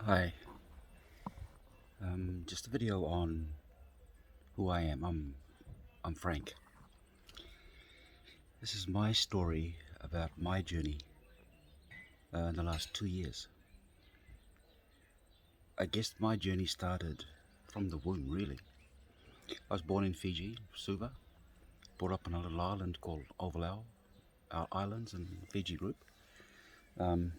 Hi, just a video on who I am. I'm Frank. This is my story about my journey in the last 2 years. I guess my journey started from the womb, really. I was born in Fiji, Suva, brought up on a little island called Ovalau, our islands in the Fiji group. Um,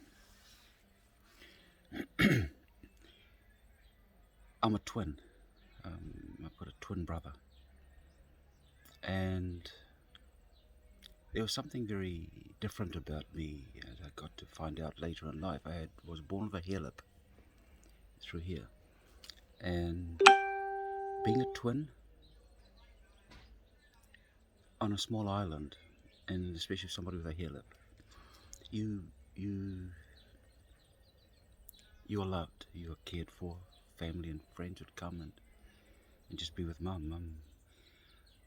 I'm a twin. I've got a twin brother, and there was something very different about me as I got to find out later in life. Was born with a hair lip through here, and being a twin on a small island, and especially somebody with a hair lip, you you you are loved, you are cared for. Family and friends would come and just be with mum.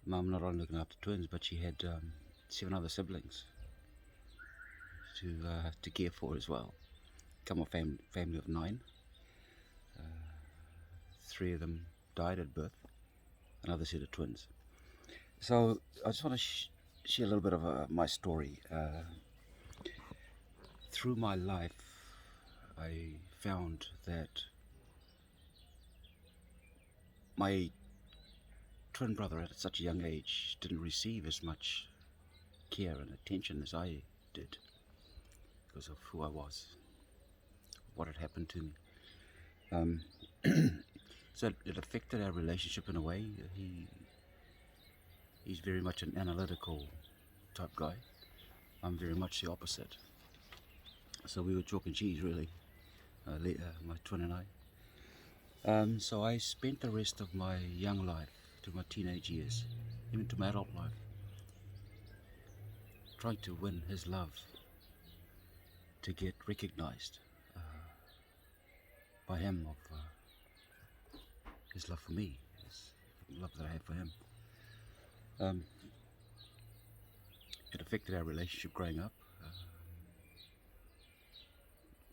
Mum not only looking after twins, but she had 7 other siblings to care for as well. Come a family of 9. 3 of them died at birth. Another set of twins. So I just want to share a little bit of my story. Through my life, I found that my twin brother at such a young age didn't receive as much care and attention as I did because of who I was, what had happened to me. Um, so it affected our relationship in a way. He's very much an analytical type guy. I'm very much the opposite. So we were chalk and cheese, really, my twin and I. So I spent the rest of my young life, to my teenage years, even to my adult life, trying to win his love, to get recognized by him of his love for me, his love that I have for him. Um, it affected our relationship growing up.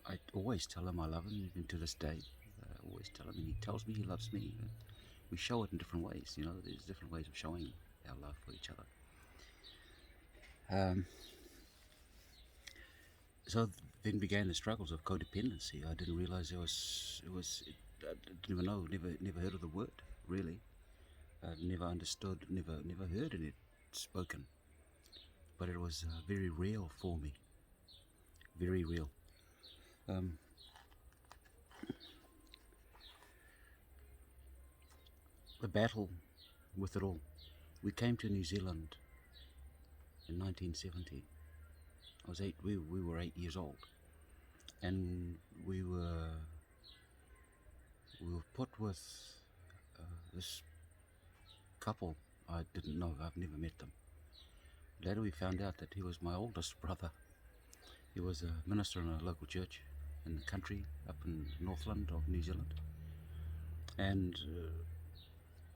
I always tell him I love him, even to this day. I always tell him, and he tells me he loves me. We show it in different ways, there's different ways of showing our love for each other. So then began the struggles of codependency. I didn't realize I didn't even know, never heard of the word, really. Never understood, never heard it spoken. But it was very real for me, very real. The battle with it all. We came to New Zealand in 1970. I was 8. We were 8 years old, and we were put with this couple. I didn't know. I've never met them. Later, we found out that he was my oldest brother. He was a minister in a local church in the country up in Northland of New Zealand, and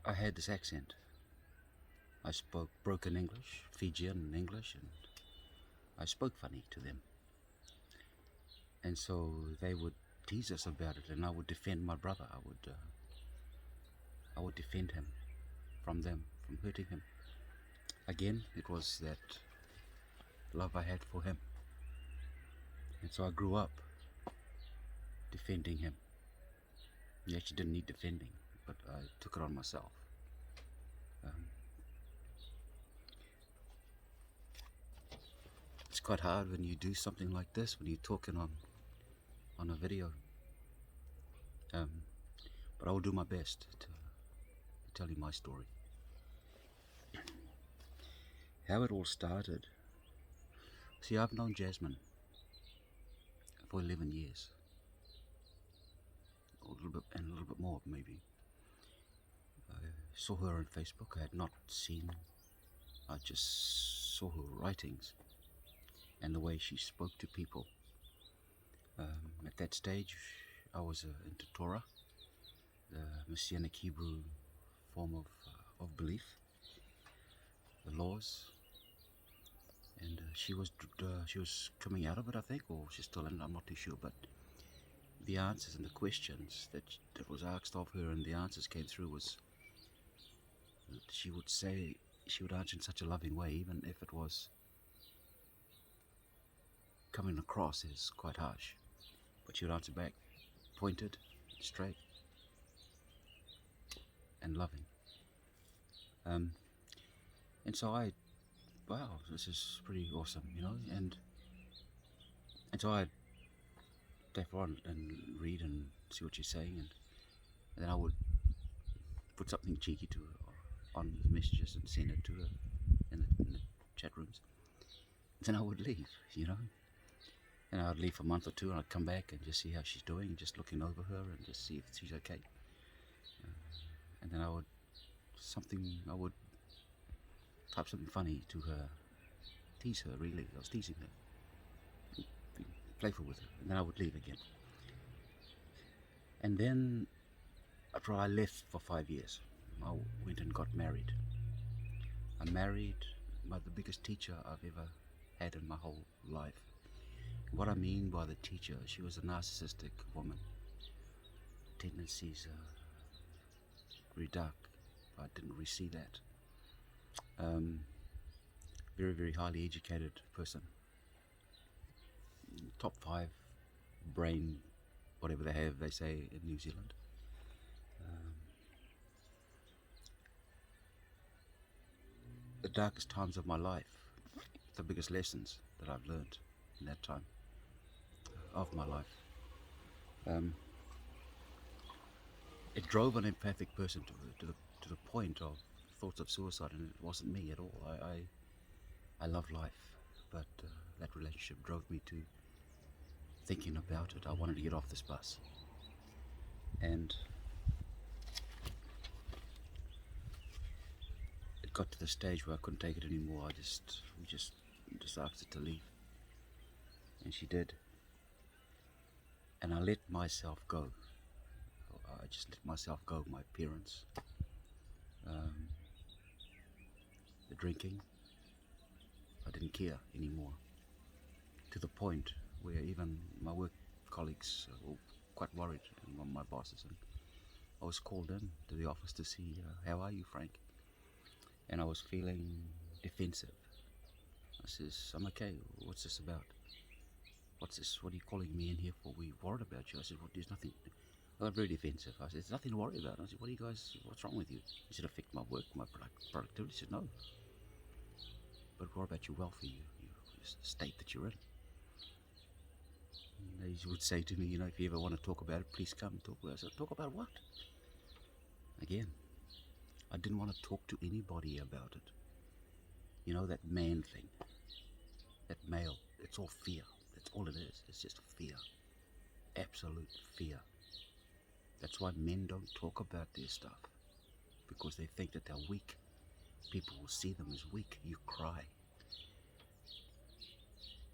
I had this accent. I spoke broken English, Fijian English, and I spoke funny to them. And so they would tease us about it, and I would defend my brother. I would defend him from them, from hurting him. Again, it was that love I had for him. And so I grew up defending him. He actually didn't need defending, but I took it on myself. It's quite hard when you do something like this, when you're talking on a video. But I will do my best to tell you my story. How it all started. See, I've known Jasmine for 11 years. A little bit more, maybe. I saw her on Facebook. I had not seen. I just saw her writings and the way she spoke to people. At that stage, I was into Torah, the Messianic Hebrew form of belief, the laws, and she was coming out of it, I think, or she's still in it. I'm not too sure, but the answers and the questions that was asked of her and the answers came through was that she would say, she would answer in such a loving way, even if it was coming across as quite harsh. But she would answer back, pointed, straight, and loving. And so wow, this is pretty awesome, and so I'd tap on and read and see what she's saying, and then I would put something cheeky to her on the messages and send it to her in the chat rooms. Then I would leave, and I'd leave for a month or two, and I'd come back and just see how she's doing, and just looking over her and just see if she's okay. And then I would type something funny to her, tease her. Really, I was teasing her, be playful with her, and then I would leave again. And then after I left for 5 years, I went and got married. I'm married by the biggest teacher I've ever had in my whole life. What I mean by the teacher, she was a narcissistic woman. Tendencies very dark. I didn't really see that. Very, very highly educated person. Top 5 brain, whatever they have, they say in New Zealand. The darkest times of my life, the biggest lessons that I've learned in that time of my life. It drove an empathic person to the point of thoughts of suicide, and it wasn't me at all. I love life, but that relationship drove me to thinking about it. I wanted to get off this bus, and it got to the stage where I couldn't take it anymore. We just asked her to leave, and she did. And I let myself go. I just let myself go. My parents, the drinking, I didn't care anymore. To the point where even my work colleagues were quite worried, and one of my bosses, and I was called in to the office to see, how are you, Frank? And I was feeling defensive. I says, I'm okay. What's this about? What's this? What are you calling me in here for? We worried about you. I said, well, there's nothing. I got very defensive. I said, there's nothing to worry about. I said, what's wrong with you? Does it affect my work, my productivity? He said, no. But what about your welfare, your state that you're in? And he would say to me, if you ever want to talk about it, please come and talk about it. I said, talk about what? Again, I didn't want to talk to anybody about it. That man thing, that male, it's all fear. That's all it is. It's just fear. Absolute fear. That's why men don't talk about their stuff, because they think that they're weak. People will see them as weak. You cry,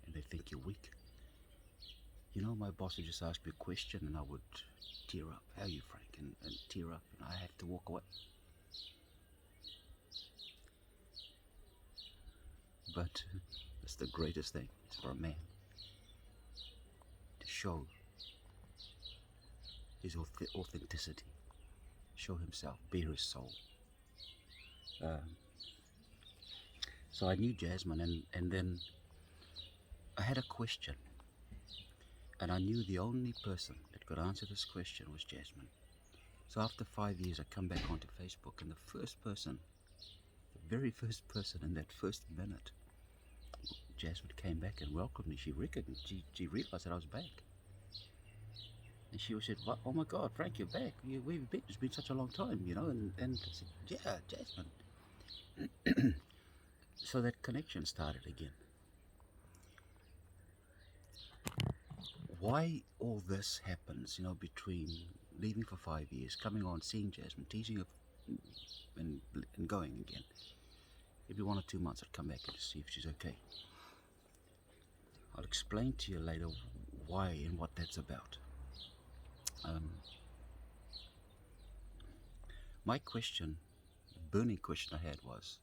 and they think you're weak. My boss would just ask me a question, and I would tear up. How are you, Frank? And tear up, and I have to walk away. But that's the greatest thing. It's for a man to show his authenticity, show himself, bare his soul. So I knew Jasmine, and then I had a question, and I knew the only person that could answer this question was Jasmine. So after 5 years, I come back onto Facebook, and the very first person in that first minute, Jasmine came back and welcomed me. She realized that I was back. And she said, "What? Oh my God, Frank, you're back. We've been, it's been such a long time, And I said, yeah, Jasmine. So that connection started again. Why all this happens, between leaving for 5 years, coming on, seeing Jasmine, teasing her, and going again. Every 1 or 2 months I'd come back and just see if she's okay. I'll explain to you later why and what that's about. My question, the burning question I had was,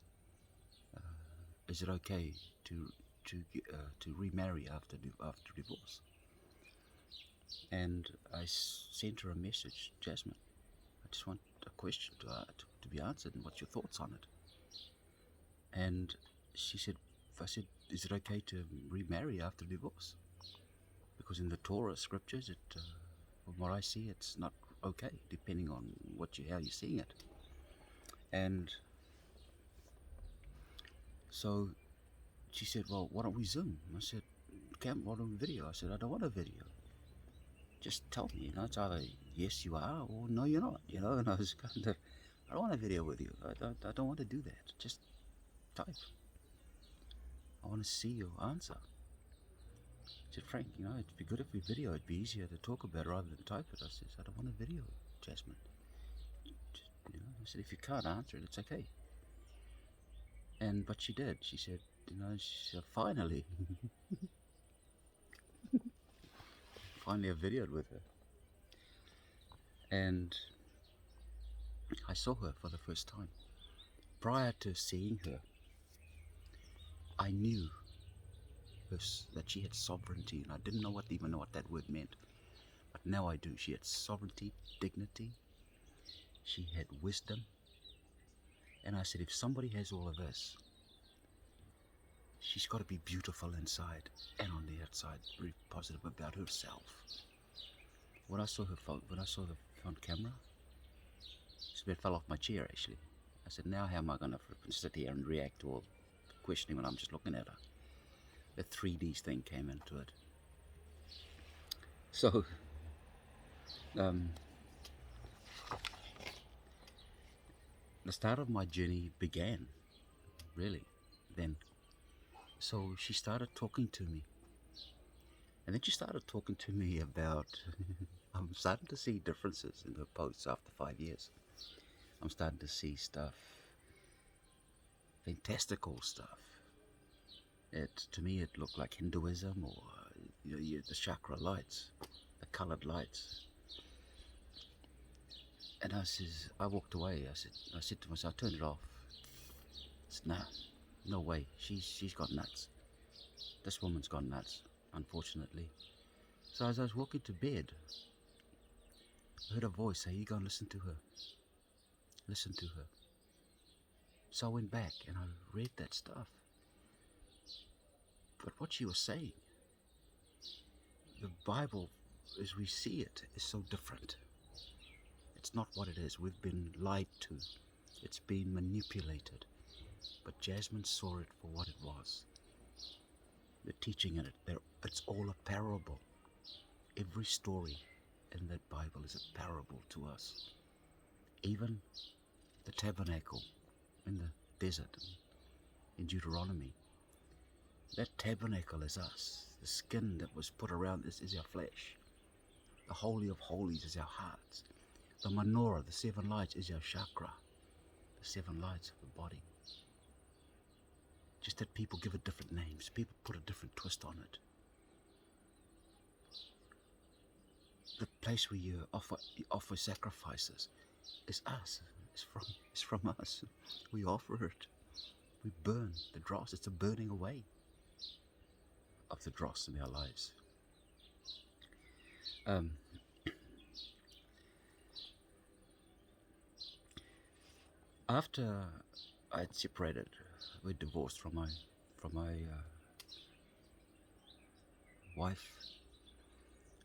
is it okay to remarry after divorce? and I sent her a message, Jasmine. I just want a question to be answered, and what's your thoughts on it? And she said, I said, is it okay to remarry after divorce? Because in the Torah scriptures, from what I see, it's not okay, depending on how you're seeing it. And so she said, well, why don't we Zoom? I said, Cam, why don't we video? I said, I don't want a video. Just tell me, it's either yes you are or no you're not, and I was kind of, I don't want a video with you. I don't want to do that. Just type. I want to see your answer. I said, Frank, it'd be good if we video. It'd be easier to talk about rather than type it. I said, I don't want a video, Jasmine. I said, if you can't answer it, it's okay. But she did. She said, finally, finally I videoed with her. And I saw her for the first time. Prior to seeing her, I knew that she had sovereignty, and I didn't even know what that word meant. But now I do. She had sovereignty, dignity. She had wisdom. And I said, if somebody has all of this, she's got to be beautiful inside and on the outside, very positive about herself. When I saw her on camera, she fell off my chair actually. I said, now how am I going to sit here and react to all the questioning when I'm just looking at her? The 3D thing came into it. So, the start of my journey began, really, then. So she started talking to me. And then she started talking to me about, I'm starting to see differences in her posts after 5 years. I'm starting to see stuff, fantastical stuff. To me, it looked like Hinduism or the chakra lights, the colored lights. And I walked away. I said to myself, I turned it off. I said, nah, no way. She's gone nuts. This woman's gone nuts, unfortunately. So as I was walking to bed, I heard a voice say, you go and listen to her. Listen to her. So I went back and I read that stuff. But what she was saying, the Bible as we see it is so different. It's not what it is. We've been lied to. It's been manipulated. But Jasmine saw it for what it was. The teaching in it, it's all a parable. Every story in that Bible is a parable to us. Even the tabernacle in the desert in Deuteronomy. That tabernacle is us. The skin that was put around this is our flesh. The Holy of Holies is our hearts. The menorah, the 7 lights, is our chakra. The 7 lights of the body. Just that people give it different names. People put a different twist on it. The place where you offer sacrifices is us. It's from us. We offer it. We burn the dross. It's a burning away of the dross in our lives. After I'd separated, we divorced from my wife,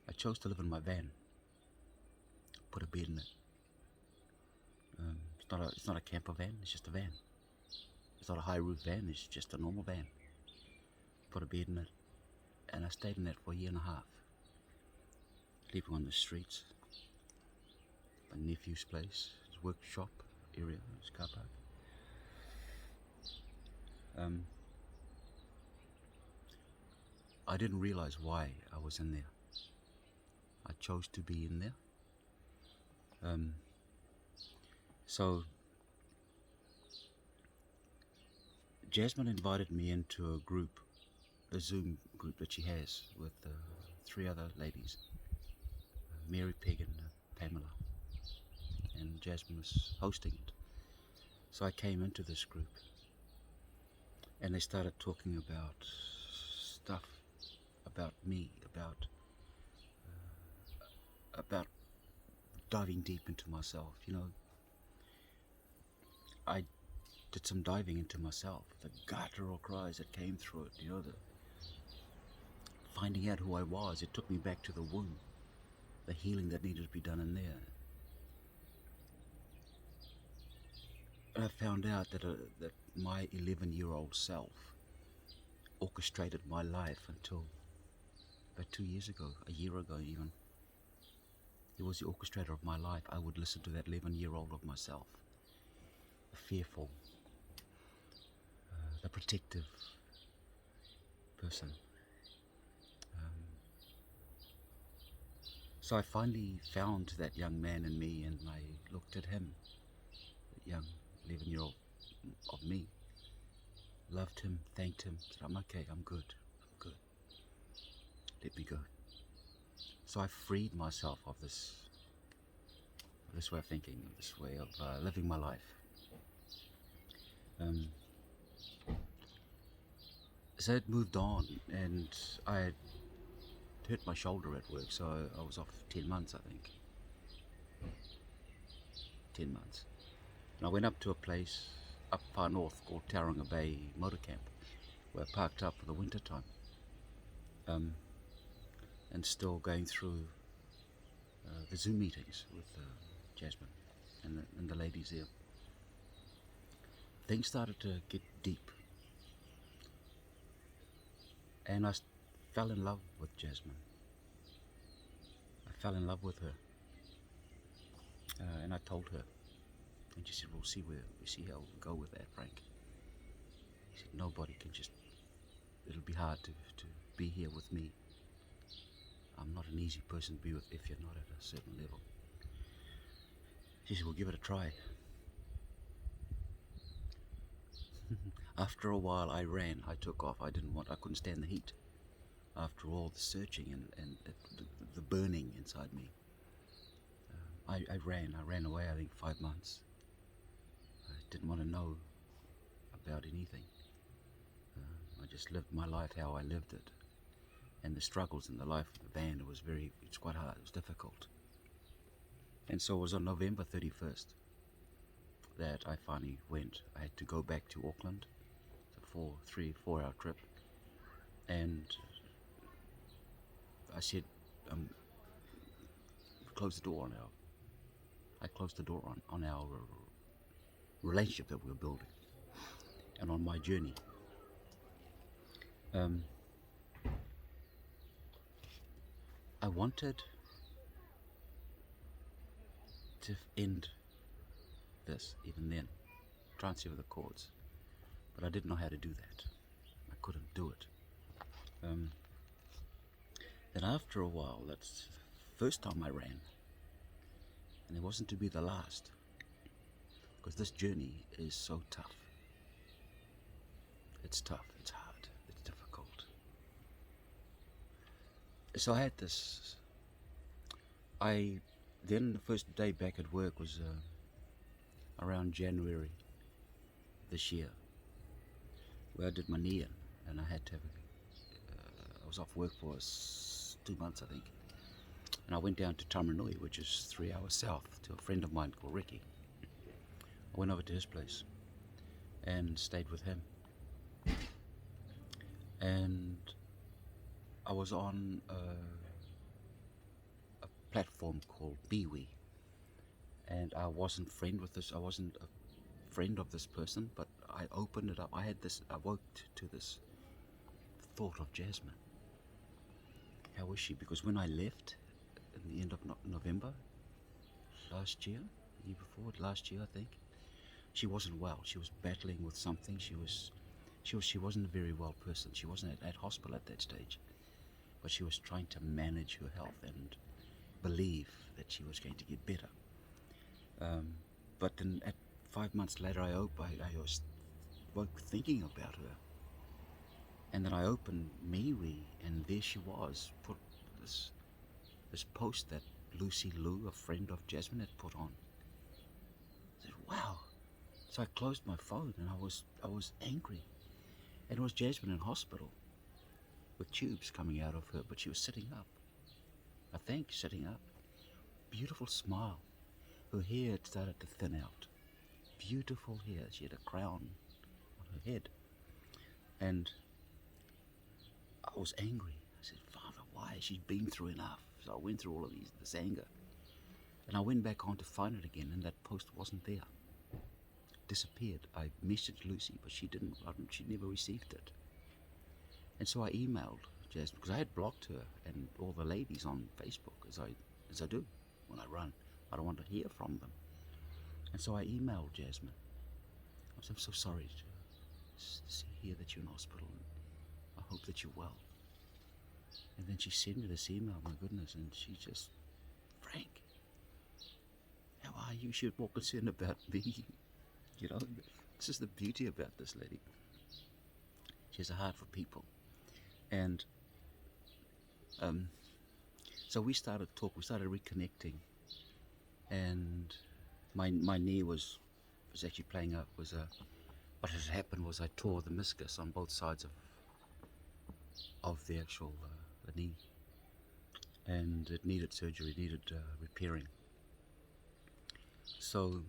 I chose to live in my van. Put a bed in it. It's not a camper van. It's just a van. It's not a high roof van. It's just a normal van. Put a bed in it, and I stayed in that for a year and a half, sleeping on the streets. My nephew's place, his workshop area, his car park. I didn't realize why I was in there. I chose to be in there. So Jasmine invited me into a group, a Zoom group that she has with 3 other ladies, Mary, Peg and Pamela, and Jasmine was hosting it. So I came into this group and they started talking about stuff about me, about about diving deep into myself. I did some diving into myself. The guttural cries that came through it, the finding out who I was. It took me back to the womb, the healing that needed to be done in there. And I found out that my 11-year-old self orchestrated my life until about 2 years ago, a year ago even. He was the orchestrator of my life. I would listen to that 11-year-old of myself, the fearful, the protective person. So I finally found that young man in me, and I looked at him, the young 11-year-old of me, loved him, thanked him, said, I'm okay, I'm good, let me go. So I freed myself of this way of thinking, this way of living my life. So it moved on, and I had hurt my shoulder at work, so I was off 10 months, I think. 10 months. And I went up to a place up far north called Tauranga Bay Motor Camp, where I parked up for the winter time. And still going through the Zoom meetings with Jasmine and the ladies there. Things started to get deep, and I fell in love with Jasmine. I fell in love with her, and I told her, and she said, we'll see how we'll go with that, Frank. She said, nobody can it'll be hard to be here with me. I'm not an easy person to be with if you're not at a certain level. She said, well, give it a try. After a while, I ran, I took off. I couldn't stand the heat. After all the searching and the burning inside me. I ran away, I think 5 months. I didn't want to know about anything. I just lived my life how I lived it. And the struggles in the life of the band, it's quite hard, it was difficult. And so it was on November 31st that I finally went. I had to go back to Auckland. It's a 4 hour trip. And I said, close the door I closed the door on our relationship that we were building and on my journey. I wanted to end this even then, try and sever the cords, but I didn't know how to do that. I couldn't do it. Then after a while, that's the first time I ran, and it wasn't to be the last, because this journey is so tough. It's tough, it's hard, it's difficult. So I had this, then the first day back at work was around January this year, where I did my knee in, and I had to have I was off work for 2 months, I think. And I went down to Taumarunui, which is 3 hours south, to a friend of mine called Ricky. I went over to his place and stayed with him. And I was on a platform called MeWe, and I wasn't a friend of this person, but I opened it up. I woke to this thought of Jasmine. How is she? Because when I left in the end of November last year, the year before, last year I think, she wasn't well. She was battling with something. She wasn't a very well person. She wasn't at hospital at that stage, but she was trying to manage her health and believe that she was going to get better. But then 5 months later, I was thinking about her. And then I opened MeWe, and there she was, put this post that Lucy Lou, a friend of Jasmine, had put on. I said, wow. So I closed my phone, and I was angry. And it was Jasmine in hospital with tubes coming out of her, but she was sitting up. I think sitting up. beautiful smile. Her hair had started to thin out. Beautiful hair. She had a crown on her head. And I was angry. I said, Father, why? She's been through enough. So I went through all of this anger. And I went back on to find it again, and that post wasn't there. Disappeared. I messaged Lucy, but she never received it. And so I emailed Jasmine, because I had blocked her and all the ladies on Facebook, as I do when I run. I don't want to hear from them. And so I emailed Jasmine. I said, I'm so sorry to hear that you're in hospital, and I hope that you're well. And then she sent me this email, my goodness, and she just, Frank, how are you? She was more concerned about me. You know, this is the beauty about this lady. She has a heart for people. And so we started reconnecting, and my knee was actually playing up. What had happened was I tore the meniscus on both sides of the actual the knee, and it needed surgery, needed repairing. So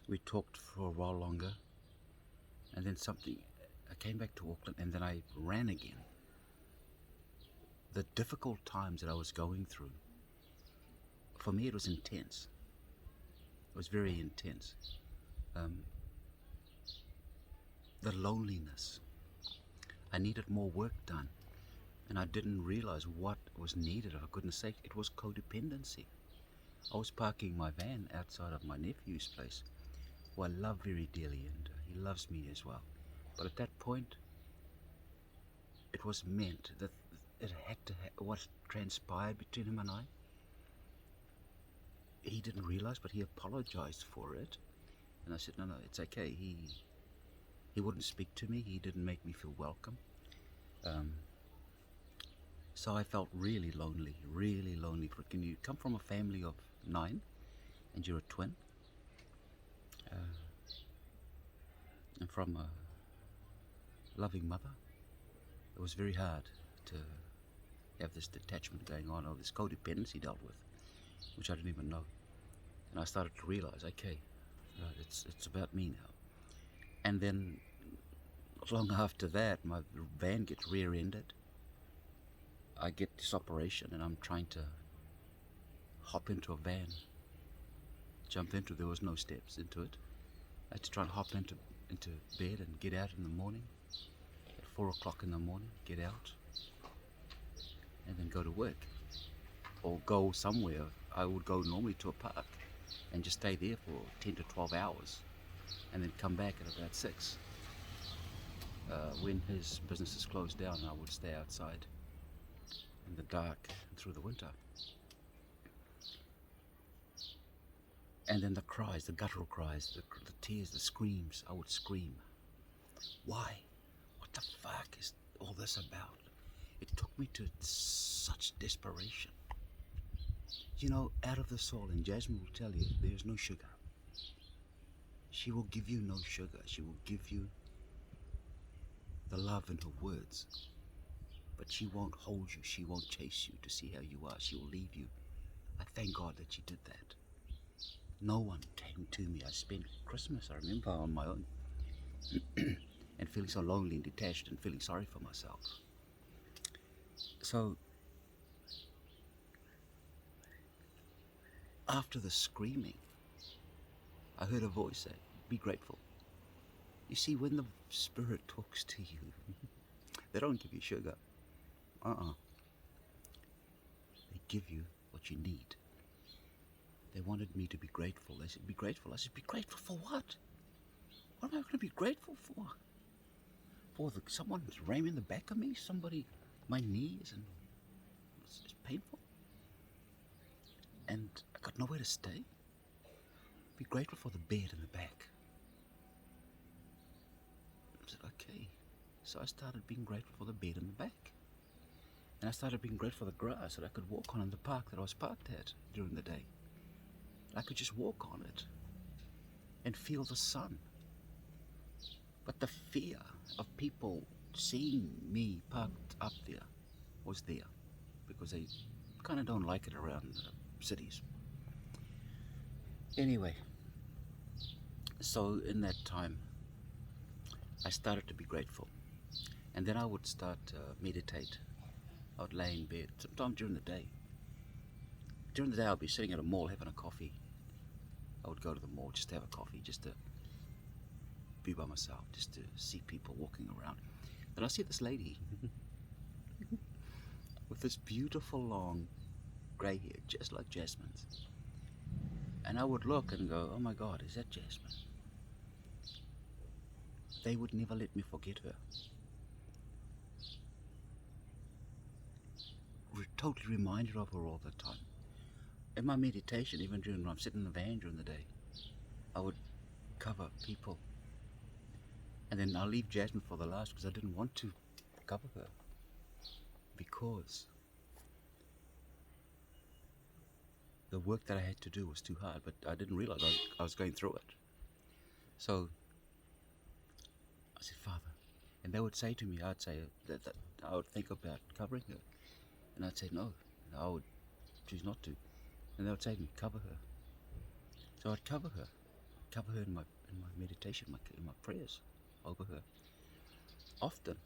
we talked for a while longer, and then I came back to Auckland, and then I ran again. The difficult times that I was going through, for me it was intense. It was very intense. The loneliness. I needed more work done, and I didn't realize what was needed. For goodness sake, it was codependency. I was parking my van outside of my nephew's place, who I love very dearly, and he loves me as well. But at that point, it was meant that it had to what transpired between him and I. He didn't realize, but he apologized for it. And I said, no, it's okay. He wouldn't speak to me. He didn't make me feel welcome. So I felt really lonely. Can you come from a family of 9 and you're a twin? And from a loving mother, it was very hard to have this detachment going on, or this codependency dealt with, which I didn't even know. And I started to realize, okay, it's about me now. And then not long after that, my van gets rear-ended. I get this operation, and I'm trying to hop into a van, jump into. There was no steps into it. I had to try and hop into bed and get out in the morning. At 4 o'clock in the morning, get out, and then go to work, or go somewhere. I would go normally to a park and just stay there for 10 to 12 hours, and then come back at about 6. When his business is closed down, I would stay outside in the dark through the winter. And then the cries, the guttural cries, the tears, the screams, I would scream. Why? What the fuck is all this about? It took me to such desperation. You know, out of the soul, and Jasmine will tell you, there's no sugar. She will give you no sugar. She will give you the love in her words. But she won't hold you. She won't chase you to see how you are. She will leave you. I thank God that she did that. No one came to me. I spent Christmas, I remember, on my own. And feeling so lonely and detached and feeling sorry for myself. So, after the screaming, I heard a voice say, be grateful. You see, when the Spirit talks to you, they don't give you sugar. They give you what you need. They wanted me to be grateful. They said, be grateful. I said, be grateful for what? What am I going to be grateful for? For someone ramming the back of me? Somebody, my knees, and it's painful. And I got nowhere to stay. Be grateful for the bed in the back. I said, okay. So I started being grateful for the bed in the back. And I started being grateful for the grass that I could walk on in the park that I was parked at during the day. I could just walk on it and feel the sun. But the fear of people seeing me parked up there was there, because they kind of don't like it around cities. Anyway, so in that time, I started to be grateful. And then I would start meditate. I would lay in bed, sometime during the day. During the day, I'd be sitting at a mall having a coffee. I would go to the mall just to have a coffee, just to be by myself, just to see people walking around. And I see this lady with this beautiful long grey hair, just like Jasmine's. And I would look and go, oh my God, is that Jasmine? They would never let me forget her. Totally reminded of her all the time. In my meditation, even when I'm sitting in the van during the day, I would cover people. And then I'll leave Jasmine for the last because I didn't want to cover her. Because the work that I had to do was too hard, but I didn't realize I was going through it. So I said, Father, and they would say to me, I'd say that I would think about covering her. And I'd say, no, I would choose not to. And they would say to me, cover her. So I'd cover her in my meditation, in my prayers over her. Often,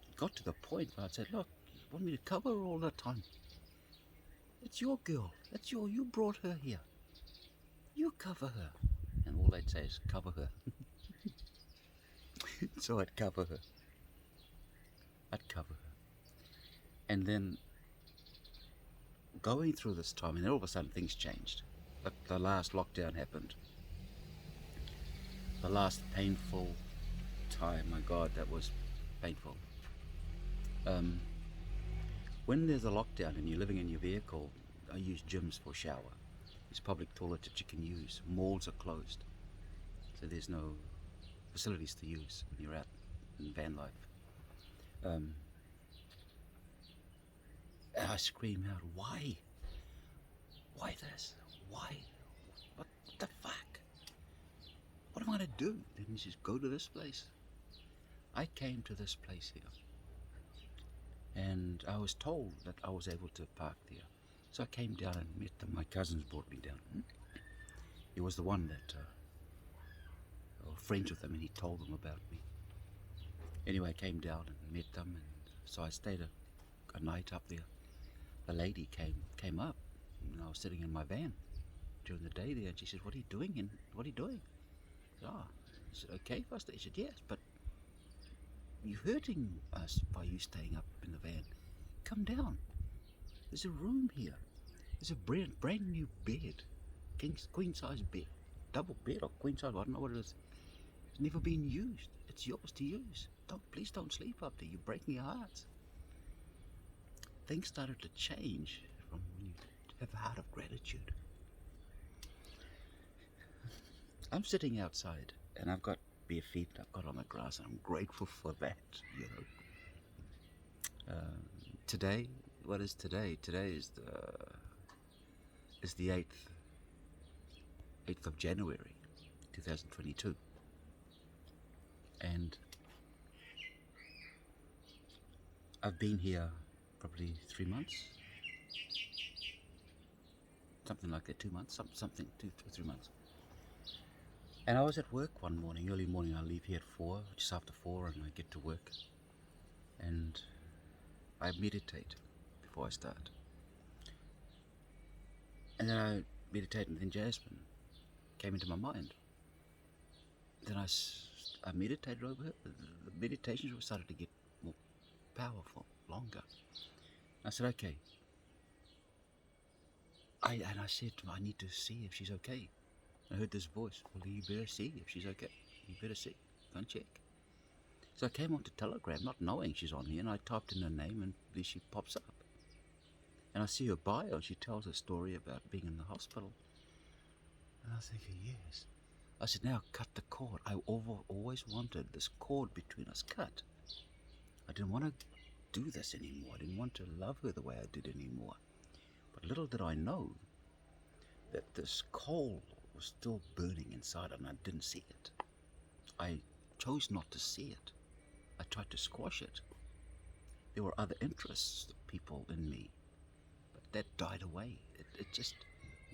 it got to the point where I'd say, look, you want me to cover her all the time? It's your girl. You brought her here. You cover her. And all they'd say is, cover her. So I'd cover her. And then going through this time, and then all of a sudden things changed. The last lockdown happened. The last painful time, my God, that was painful. When there's a lockdown and you're living in your vehicle, I use gyms for shower. There's public toilets that you can use. Malls are closed, so there's no facilities to use when you're out in van life. And I scream out, why? Why this? Why? What the fuck? What am I going to do? Then you just go to this place. I came to this place here, and I was told that I was able to park there. So I came down and met them. My cousins brought me down. He was the one that I was friends with them, and he told them about me. Anyway, I came down and met them, and so I stayed a night up there. The lady came up, and I was sitting in my van during the day there, and she said, what are you doing? I said, is it okay if I stay? She said, yes, but you're hurting us by you staying up in the van. Come down. There's a room here. There's a brand new bed. Queen size bed. Double bed or queen size, I don't know what it is. It's never been used. It's yours to use. Please don't sleep up there. You're breaking your hearts. Things started to change from when you have a heart of gratitude. I'm sitting outside and I've got bare feet. I've got on the grass, and I'm grateful for that. Today, what is today? Today is the 8th of January, 2022, and I've been here probably 3 months, something like that. 2 months, something 2 or 3 months. And I was at work one morning, early morning. I leave here at 4, just after 4, and I get to work, and I meditate before I start. And then I meditate, and then Jasmine came into my mind. Then I meditated over her. The meditations started to get more powerful, longer. I said, okay. I said to her, I need to see if she's okay. I heard this voice, well, you better see if she's okay. You better see, go and check. So I came onto Telegram, not knowing she's on here, and I typed in her name, and there she pops up. And I see her bio, and she tells a story about being in the hospital. And I was thinking, yes. I said, now cut the cord. I always wanted this cord between us cut. I didn't want to do this anymore. I didn't want to love her the way I did anymore. But little did I know that this coal was still burning inside, and I didn't see it. I chose not to see it. I tried to squash it. There were other interests of people in me, but that died away it just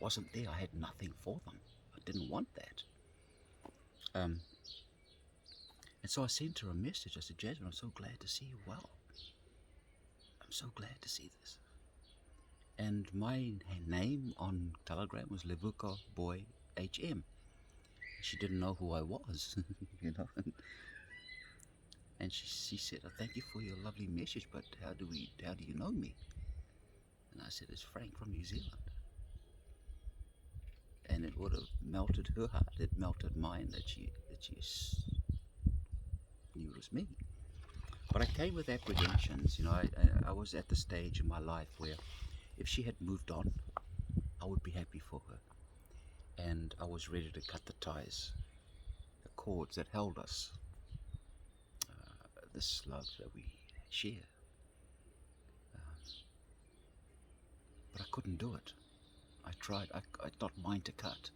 wasn't there. I had nothing for them. I didn't want that. And so I sent her a message. I said, Jasmine, I'm so glad to see you well. I'm so glad to see this. And my name on Telegram was Levuka Boy HM. She didn't know who I was, you know. And she said, oh, thank you for your lovely message, but how do you know me? And I said, it's Frank from New Zealand. And it would have melted her heart. It melted mine that she knew it was me. But I came with apprehensions. You know, I was at the stage in my life where if she had moved on, I would be happy for her. And I was ready to cut the ties, the cords that held us, this love that we share. But I couldn't do it. I tried. It's not mine to cut.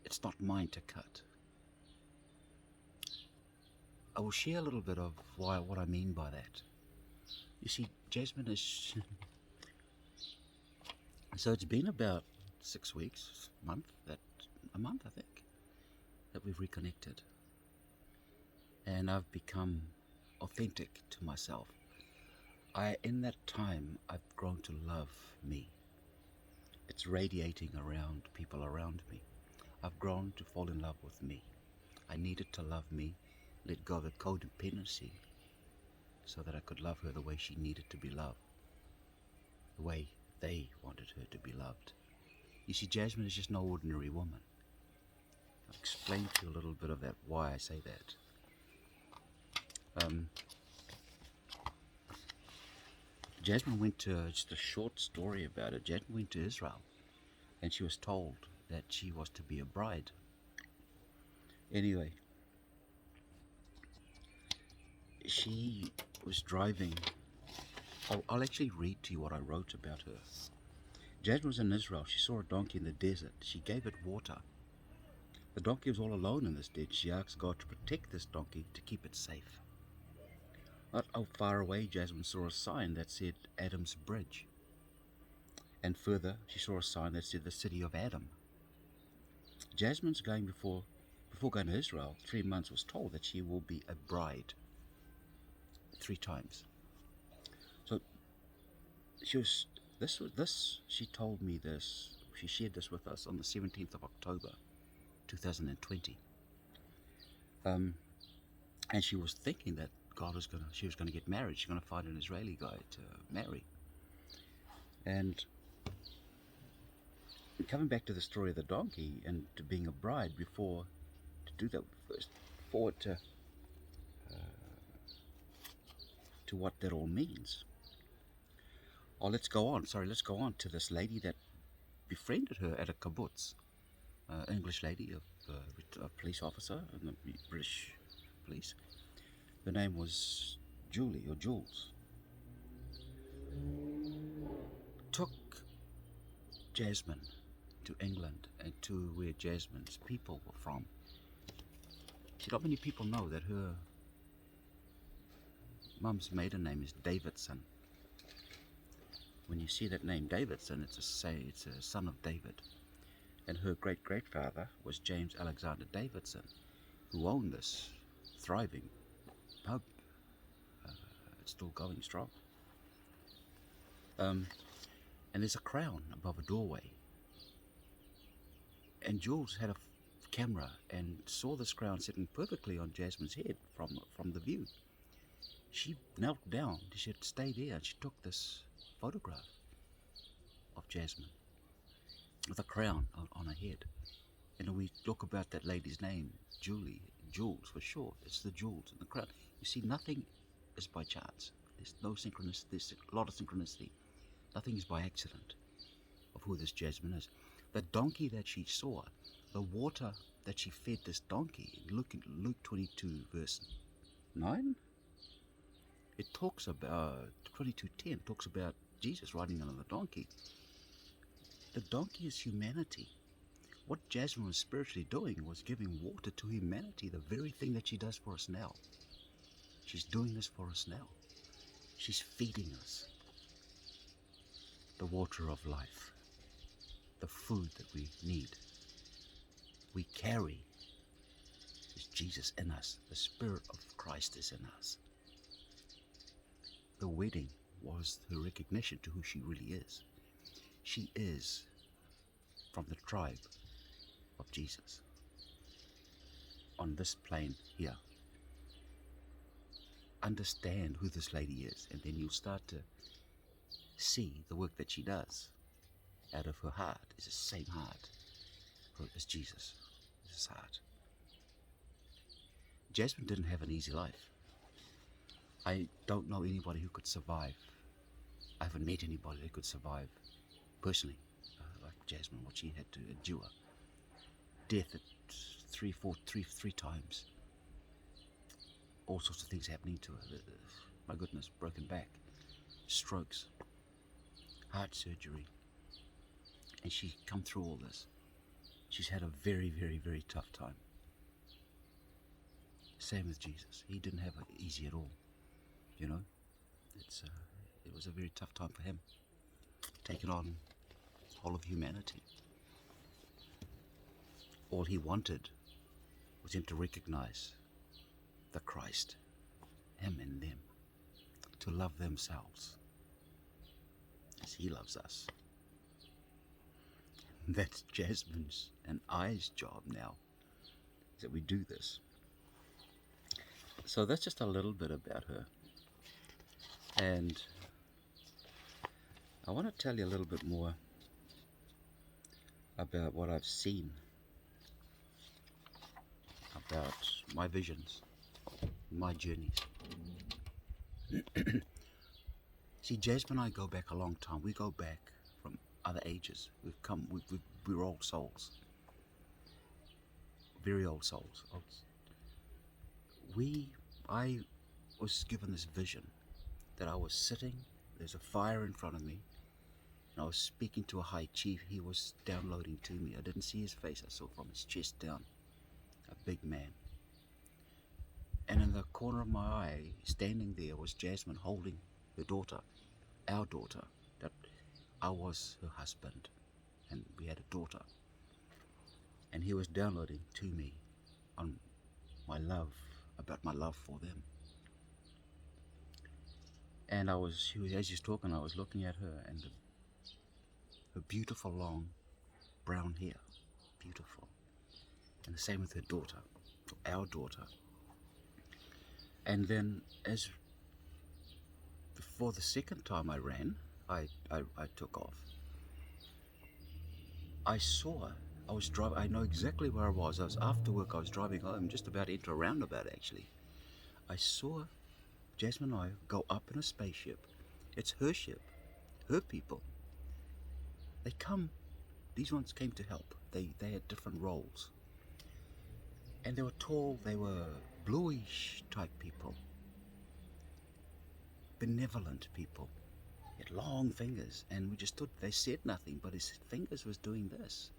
It's not mine to cut. I will share a little bit of what I mean by that. You see, Jasmine is... So it's been about 6 weeks, a month I think, that we've reconnected. And I've become authentic to myself. In that time, I've grown to love me. It's radiating around people around me. I've grown to fall in love with me. I needed to love me, let go of the codependency, so that I could love her the way she needed to be loved, the way they wanted her to be loved. You see, Jasmine is just no ordinary woman. I'll explain to you a little bit of that, why I say that. Jasmine went to, just a short story about it, Jasmine went to Israel, and she was told that she was to be a bride. Anyway, she was driving. I'll actually read to you what I wrote about her. Jasmine was in Israel. She saw a donkey in the desert. She gave it water. The donkey was all alone in this desert. She asked God to protect this donkey, to keep it safe. Not far away, Jasmine saw a sign that said Adam's Bridge. And further, she saw a sign that said the city of Adam. Jasmine's going before going to Israel, 3 months, was told that she will be a bride 3 times. So she told me this, she shared this with us on the 17th of October 2020. And she was thinking that she was gonna get married. She's gonna find an Israeli guy to marry. And coming back to the story of the donkey and to being a bride, before to do that first, forward to what that all means. Let's go on to this lady that befriended her at a kibbutz, English lady, a police officer in the British police. Her name was Julie, or Jules. Took Jasmine to England and to where Jasmine's people were from. See, not many people know that her mum's maiden name is Davidson. When you see that name Davidson, it's a son of David. And her great-grandfather was James Alexander Davidson, who owned this thriving pub. It's still going strong. And there's a crown above a doorway. And Jules had a camera and saw this crown sitting perfectly on Jasmine's head from the view. She knelt down. She said, stay there. And she took this photograph of Jasmine with a crown on her head. And we talk about that lady's name, Jules for short. It's the jewels in the crown. You see, nothing is by chance. There's no synchronicity. There's a lot of synchronicity. Nothing is by accident of who this Jasmine is. The donkey that she saw, the water that she fed this donkey, Luke 22 verse 9, it talks about, 22:10 talks about Jesus riding on the donkey. The donkey is humanity. What Jasmine was spiritually doing was giving water to humanity, the very thing that she does for us now. She's doing this for us now. She's feeding us. the water of life, the food that we need. We carry is Jesus in us. The Spirit of Christ is in us. The wedding was the recognition to who she really is. She is from the tribe of Jesus on this plane here. Understand who this lady is, and then you'll start to see the work that she does. Out of her heart is the same heart as Jesus, his heart. Jasmine didn't have an easy life. I don't know anybody who could survive. I haven't met anybody who could survive personally, like Jasmine, what she had to endure. Death at three times. All sorts of things happening to her. My goodness, broken back, strokes, heart surgery. And she's come through all this. She's had a very, very, very tough time. Same with Jesus. He didn't have it easy at all. You know, it was a very tough time for him, taking on all of humanity. All he wanted was him to recognize the Christ, him and them, to love themselves as he loves us. That's Jasmine's and I's job now, is that we do this. So that's just a little bit about her. And I want to tell you a little bit more about what I've seen, about my visions, my journeys. See, Jasmine and I go back a long time. We go back from other ages. We're old souls. Very old souls. I was given this vision that I was sitting, there's a fire in front of me, and I was speaking to a high chief. He was downloading to me. I didn't see his face, I saw from his chest down, a big man. And in the corner of my eye, standing there, was Jasmine holding her daughter, our daughter, that I was her husband, and we had a daughter. And he was downloading to me on my love, about my love for them. And as he was talking, I was looking at her, and her beautiful long brown hair, beautiful. And the same with her daughter, our daughter. And then before the second time I ran, I took off. I was driving, I know exactly where I was. I was after work, I was driving home, just about to enter a roundabout actually. I saw Jasmine and I go up in a spaceship. It's her ship, her people. These ones came to help. They had different roles. And they were tall, they were bluish type people. Benevolent people. He had long fingers, and we just stood, they said nothing, but his fingers was doing this.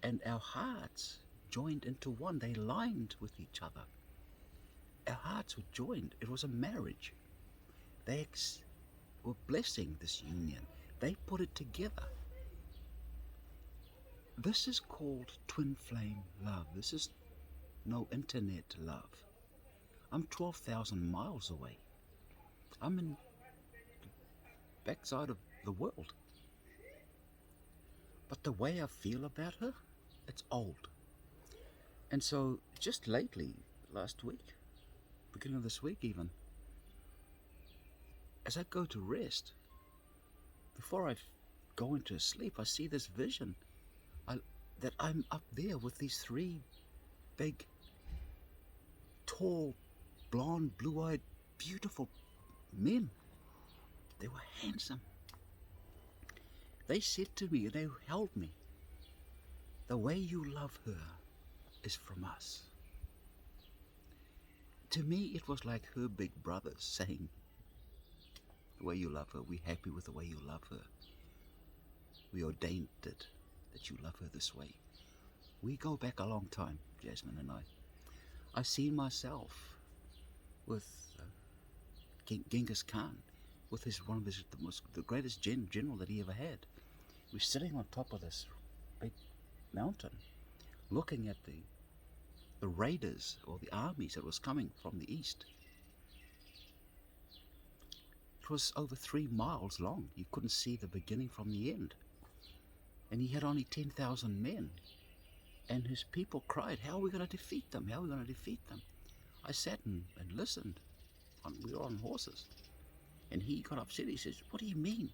And our hearts joined into one. They aligned with each other. Our hearts were joined. It was a marriage. They were blessing this union. They put it together. This is called twin flame love. This is no internet love. I'm 12,000 miles away. I'm in the backside of the world. But the way I feel about her, it's old. And so just lately, last week, beginning of this week even, as I go to rest, before I go into sleep, I see this vision that I'm up there with these three big, tall, blonde, blue-eyed, beautiful men. They were handsome. They said to me, they held me, the way you love her is from us. To me, it was like her big brothers saying, the way you love her, we're happy with the way you love her. We ordained it, that you love her this way. We go back a long time, Jasmine and I. I've seen myself with Genghis Khan. with the greatest general that he ever had. We're sitting on top of this big mountain, looking at the raiders or the armies that was coming from the east. It was over 3 miles long. You couldn't see the beginning from the end. And he had only 10,000 men. And his people cried, how are we going to defeat them? How are we going to defeat them? I sat and listened. We were on horses. And he got upset. He says, what do you mean?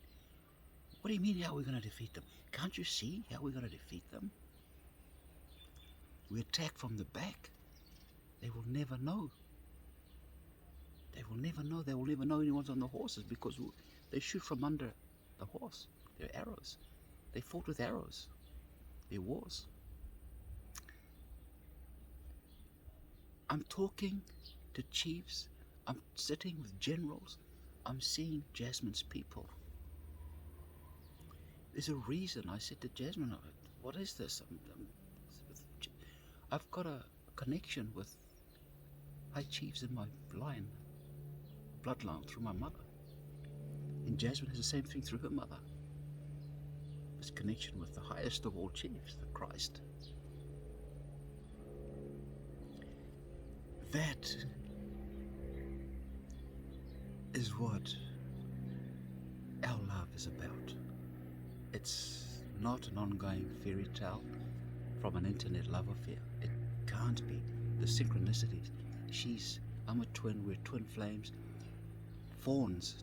What do you mean how are we going to defeat them? Can't you see how we're going to defeat them? We attack from the back. They will never know. They will never know. They will never know anyone's on the horses because they shoot from under the horse. They're arrows. They fought with arrows. They're wars. I'm talking to chiefs. I'm sitting with generals. I'm seeing Jasmine's people. There's a reason. I said to Jasmine, what is this? I've got a connection with high chiefs in my bloodline through my mother. And Jasmine has the same thing through her mother. This connection with the highest of all chiefs, the Christ. That is what our love is about. It's not an ongoing fairy tale from an internet love affair. It can't be. The synchronicities. I'm a twin, we're twin flames.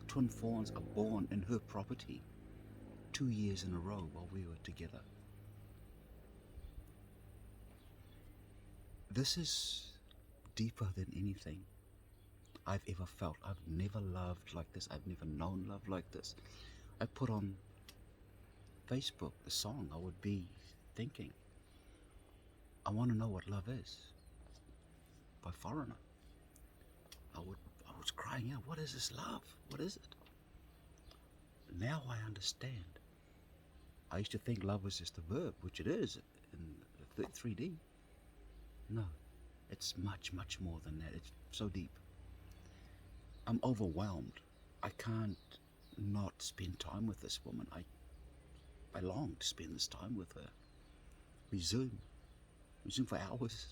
Twin fawns are born in her property 2 years in a row while we were together. This is deeper than anything I've ever felt. I've never loved like this. I've never known love like this. I put on Facebook the song. I would be thinking, I want to know what love is, by Foreigner. I was crying out, what is this love? What is it? Now I understand. I used to think love was just a verb, which it is in 3D. No, it's much, much more than that. It's so deep. I'm overwhelmed. I can't not spend time with this woman. I long to spend this time with her. We Zoom for hours.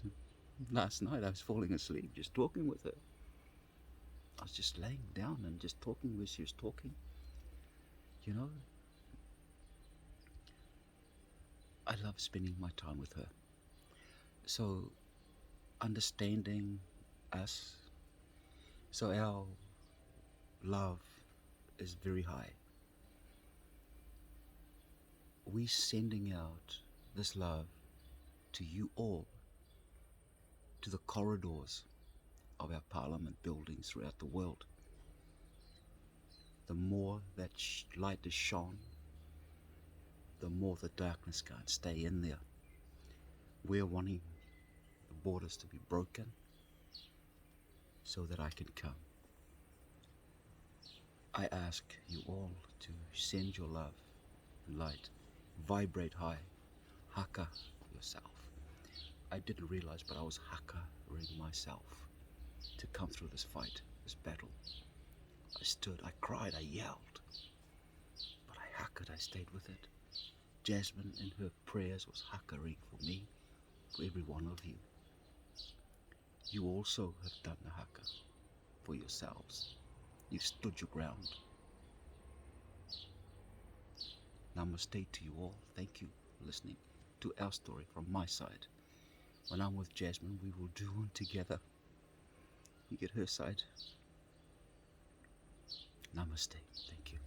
Last night I was falling asleep just talking with her. I was just laying down and just talking where she was talking. You know, I love spending my time with her. So, understanding us, so our love is very high. We sending out this love to you all, to the corridors of our parliament buildings throughout the world. The more that light is shone, the more the darkness can't stay in there. We're wanting the borders to be broken so that I can come. I ask you all to send your love and light, vibrate high, haka yourself. I didn't realize, but I was haka-ing myself to come through this fight, this battle. I stood, I cried, I yelled, but I hakaed, I stayed with it. Jasmine in her prayers was haka-ing for me, for every one of you. You also have done the haka for yourselves. You've stood your ground. Namaste to you all. Thank you for listening to our story from my side. When I'm with Jasmine, we will do one together. You get her side. Namaste. Thank you.